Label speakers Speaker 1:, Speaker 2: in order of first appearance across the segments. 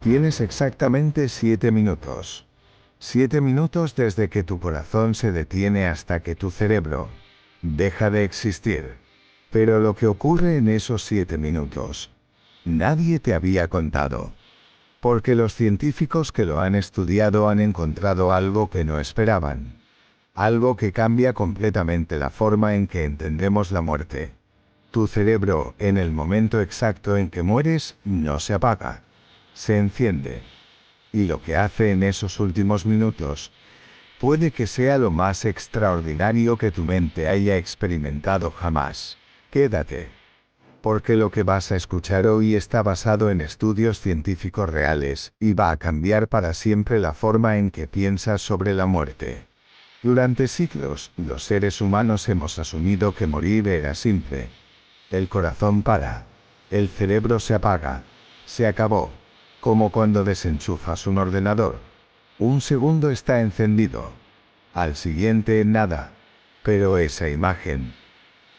Speaker 1: Tienes exactamente 7 minutos. 7 minutos desde que tu corazón se detiene hasta que tu cerebro deja de existir. Pero lo que ocurre en esos 7 minutos, nadie te había contado. Porque los científicos que lo han estudiado han encontrado algo que no esperaban. Algo que cambia completamente la forma en que entendemos la muerte. Tu cerebro, en el momento exacto en que mueres, no se apaga. Se enciende. Y lo que hace en esos últimos minutos, puede que sea lo más extraordinario que tu mente haya experimentado jamás. Quédate. Porque lo que vas a escuchar hoy está basado en estudios científicos reales, y va a cambiar para siempre la forma en que piensas sobre la muerte. Durante siglos, los seres humanos hemos asumido que morir era simple. El corazón para. El cerebro se apaga. Se acabó. Como cuando desenchufas un ordenador. Un segundo está encendido. Al siguiente, nada. Pero esa imagen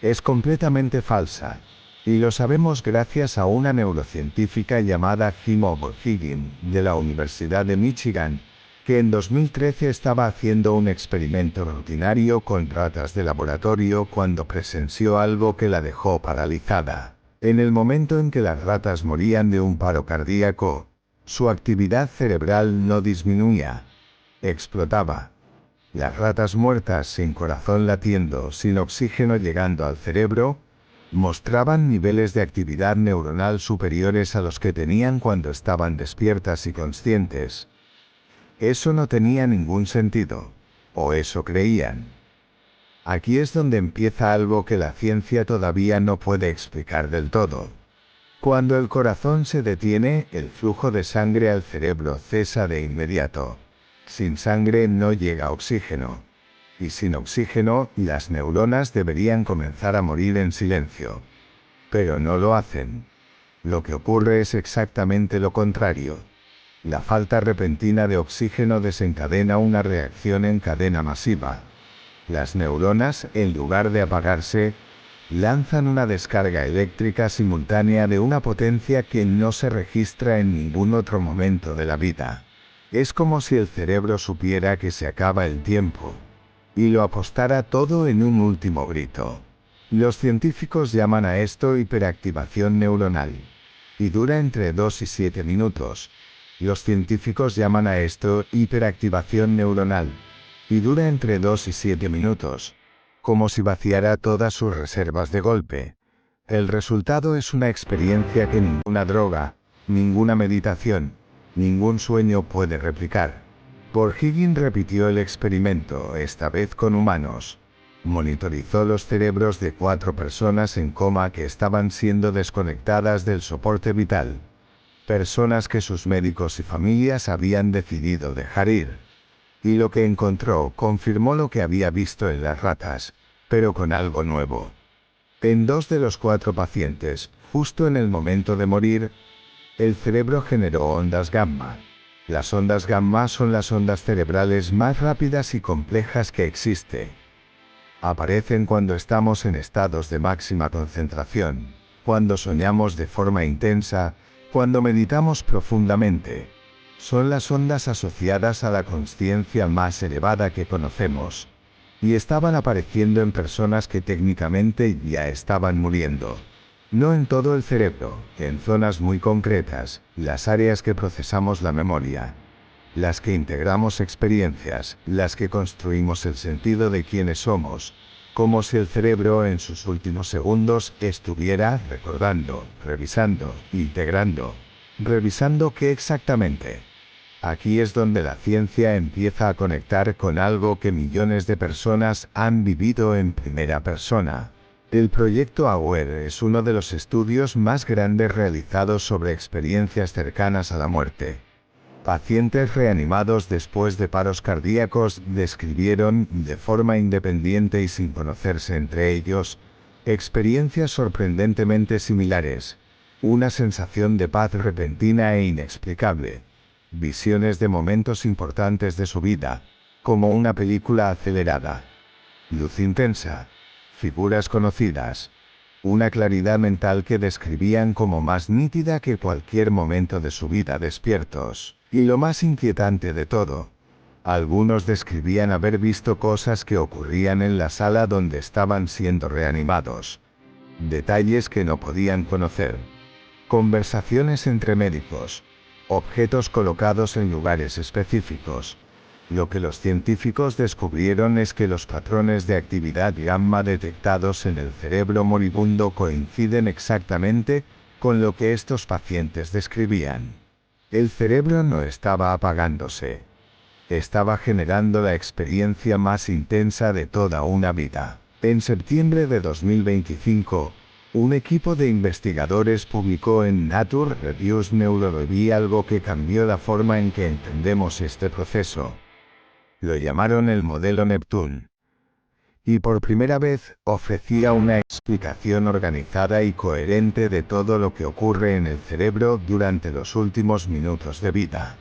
Speaker 1: es completamente falsa. Y lo sabemos gracias a una neurocientífica llamada Kim O'Higgins, de la Universidad de Michigan, que en 2013 estaba haciendo un experimento rutinario con ratas de laboratorio cuando presenció algo que la dejó paralizada. En el momento en que las ratas morían de un paro cardíaco, su actividad cerebral no disminuía. Explotaba. Las ratas muertas sin corazón latiendo, sin oxígeno llegando al cerebro, mostraban niveles de actividad neuronal superiores a los que tenían cuando estaban despiertas y conscientes. Eso no tenía ningún sentido. O eso creían. Aquí es donde empieza algo que la ciencia todavía no puede explicar del todo. Cuando el corazón se detiene, el flujo de sangre al cerebro cesa de inmediato. Sin sangre no llega oxígeno. Y sin oxígeno, las neuronas deberían comenzar a morir en silencio. Pero no lo hacen. Lo que ocurre es exactamente lo contrario. La falta repentina de oxígeno desencadena una reacción en cadena masiva. Las neuronas, en lugar de apagarse, lanzan una descarga eléctrica simultánea de una potencia que no se registra en ningún otro momento de la vida. Es como si el cerebro supiera que se acaba el tiempo, y lo apostara todo en un último grito. Los científicos llaman a esto hiperactivación neuronal, y dura entre 2 y 7 minutos. Los científicos llaman a esto hiperactivación neuronal, y dura entre 2 y 7 minutos. Como si vaciara todas sus reservas de golpe. El resultado es una experiencia que ninguna droga, ninguna meditación, ningún sueño puede replicar. O'Higgins repitió el experimento, esta vez con humanos. Monitorizó los cerebros de 4 personas en coma que estaban siendo desconectadas del soporte vital. Personas que sus médicos y familias habían decidido dejar ir. Y lo que encontró confirmó lo que había visto en las ratas, pero con algo nuevo. En 2 de los 4 pacientes, justo en el momento de morir, el cerebro generó ondas gamma. Las ondas gamma son las ondas cerebrales más rápidas y complejas que existe. Aparecen cuando estamos en estados de máxima concentración, cuando soñamos de forma intensa, cuando meditamos profundamente. Son las ondas asociadas a la consciencia más elevada que conocemos. Y estaban apareciendo en personas que técnicamente ya estaban muriendo. No en todo el cerebro, en zonas muy concretas, las áreas que procesamos la memoria. Las que integramos experiencias, las que construimos el sentido de quiénes somos. Como si el cerebro en sus últimos segundos estuviera recordando, revisando, integrando. ¿Revisando qué exactamente? Aquí es donde la ciencia empieza a conectar con algo que millones de personas han vivido en primera persona. El proyecto AWARE es uno de los estudios más grandes realizados sobre experiencias cercanas a la muerte. Pacientes reanimados después de paros cardíacos describieron, de forma independiente y sin conocerse entre ellos, experiencias sorprendentemente similares. Una sensación de paz repentina e inexplicable. Visiones de momentos importantes de su vida, como una película acelerada. Luz intensa. Figuras conocidas. Una claridad mental que describían como más nítida que cualquier momento de su vida despiertos. Y lo más inquietante de todo, algunos describían haber visto cosas que ocurrían en la sala donde estaban siendo reanimados. Detalles que no podían conocer. Conversaciones entre médicos. Objetos colocados en lugares específicos. Lo que los científicos descubrieron es que los patrones de actividad gamma detectados en el cerebro moribundo coinciden exactamente con lo que estos pacientes describían. El cerebro no estaba apagándose. Estaba generando la experiencia más intensa de toda una vida. En septiembre de 2025, un equipo de investigadores publicó en Nature Reviews Neurology algo que cambió la forma en que entendemos este proceso. Lo llamaron el modelo Neptune. Y por primera vez, ofrecía una explicación organizada y coherente de todo lo que ocurre en el cerebro durante los últimos minutos de vida.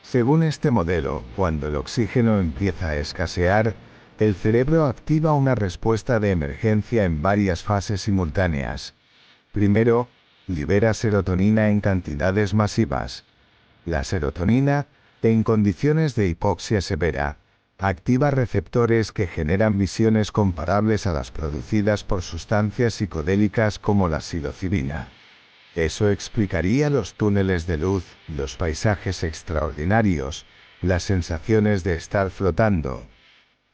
Speaker 1: Según este modelo, cuando el oxígeno empieza a escasear, el cerebro activa una respuesta de emergencia en varias fases simultáneas. Primero, libera serotonina en cantidades masivas. La serotonina, en condiciones de hipoxia severa, activa receptores que generan visiones comparables a las producidas por sustancias psicodélicas como la psilocibina. Eso explicaría los túneles de luz, los paisajes extraordinarios, las sensaciones de estar flotando.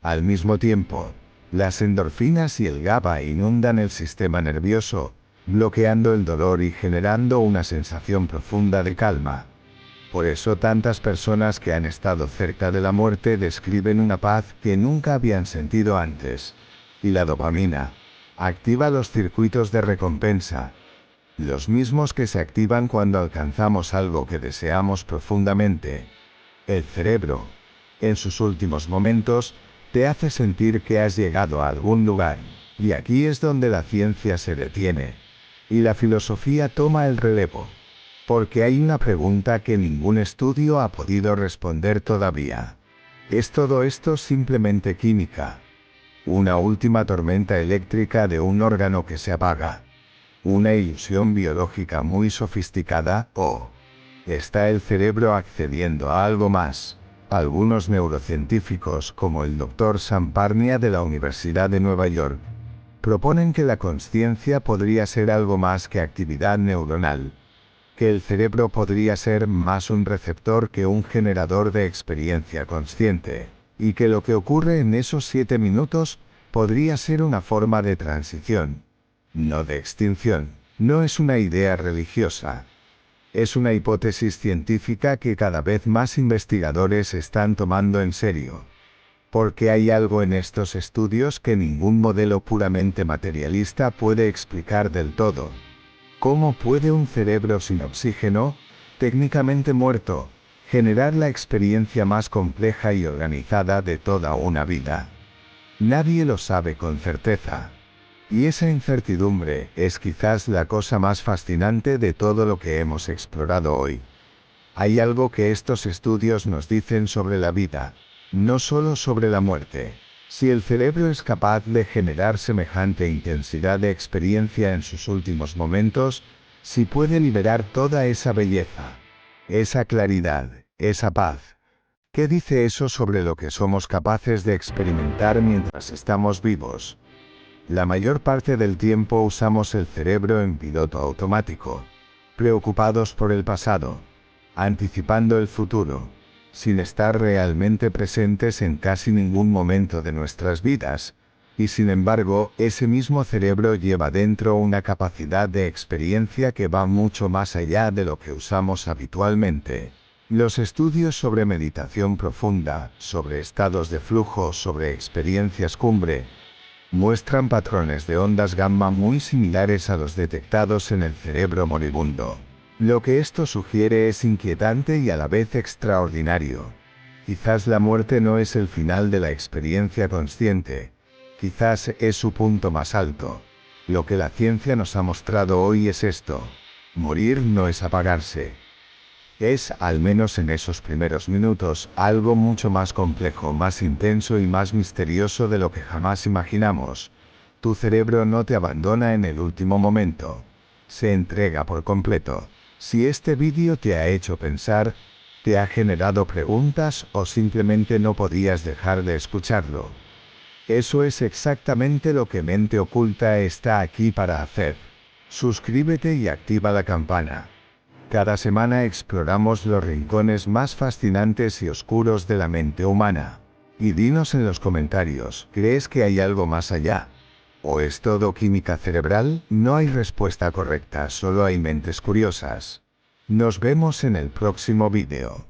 Speaker 1: Al mismo tiempo, las endorfinas y el GABA inundan el sistema nervioso, bloqueando el dolor y generando una sensación profunda de calma. Por eso tantas personas que han estado cerca de la muerte describen una paz que nunca habían sentido antes. Y la dopamina activa los circuitos de recompensa, los mismos que se activan cuando alcanzamos algo que deseamos profundamente. El cerebro, en sus últimos momentos, te hace sentir que has llegado a algún lugar, y aquí es donde la ciencia se detiene, y la filosofía toma el relevo. Porque hay una pregunta que ningún estudio ha podido responder todavía. ¿Es todo esto simplemente química? ¿Una última tormenta eléctrica de un órgano que se apaga? ¿Una ilusión biológica muy sofisticada? ¿O está el cerebro accediendo a algo más? Algunos neurocientíficos, como el Dr. Sam Parnia de la Universidad de Nueva York, proponen que la consciencia podría ser algo más que actividad neuronal, que el cerebro podría ser más un receptor que un generador de experiencia consciente, y que lo que ocurre en esos 7 minutos podría ser una forma de transición, no de extinción. No es una idea religiosa. Es una hipótesis científica que cada vez más investigadores están tomando en serio. Porque hay algo en estos estudios que ningún modelo puramente materialista puede explicar del todo. ¿Cómo puede un cerebro sin oxígeno, técnicamente muerto, generar la experiencia más compleja y organizada de toda una vida? Nadie lo sabe con certeza. Y esa incertidumbre es quizás la cosa más fascinante de todo lo que hemos explorado hoy. Hay algo que estos estudios nos dicen sobre la vida, no solo sobre la muerte. Si el cerebro es capaz de generar semejante intensidad de experiencia en sus últimos momentos, si puede liberar toda esa belleza, esa claridad, esa paz, ¿qué dice eso sobre lo que somos capaces de experimentar mientras estamos vivos? La mayor parte del tiempo usamos el cerebro en piloto automático, preocupados por el pasado, anticipando el futuro, sin estar realmente presentes en casi ningún momento de nuestras vidas, y sin embargo, ese mismo cerebro lleva dentro una capacidad de experiencia que va mucho más allá de lo que usamos habitualmente. Los estudios sobre meditación profunda, sobre estados de flujo, sobre experiencias cumbre, muestran patrones de ondas gamma muy similares a los detectados en el cerebro moribundo. Lo que esto sugiere es inquietante y a la vez extraordinario. Quizás la muerte no es el final de la experiencia consciente. Quizás es su punto más alto. Lo que la ciencia nos ha mostrado hoy es esto. Morir no es apagarse. Es, al menos en esos primeros minutos, algo mucho más complejo, más intenso y más misterioso de lo que jamás imaginamos. Tu cerebro no te abandona en el último momento. Se entrega por completo. Si este vídeo te ha hecho pensar, te ha generado preguntas o simplemente no podías dejar de escucharlo, eso es exactamente lo que Mente Oculta está aquí para hacer. Suscríbete y activa la campana. Cada semana exploramos los rincones más fascinantes y oscuros de la mente humana. Y dinos en los comentarios, ¿crees que hay algo más allá? ¿O es todo química cerebral? No hay respuesta correcta, solo hay mentes curiosas. Nos vemos en el próximo vídeo.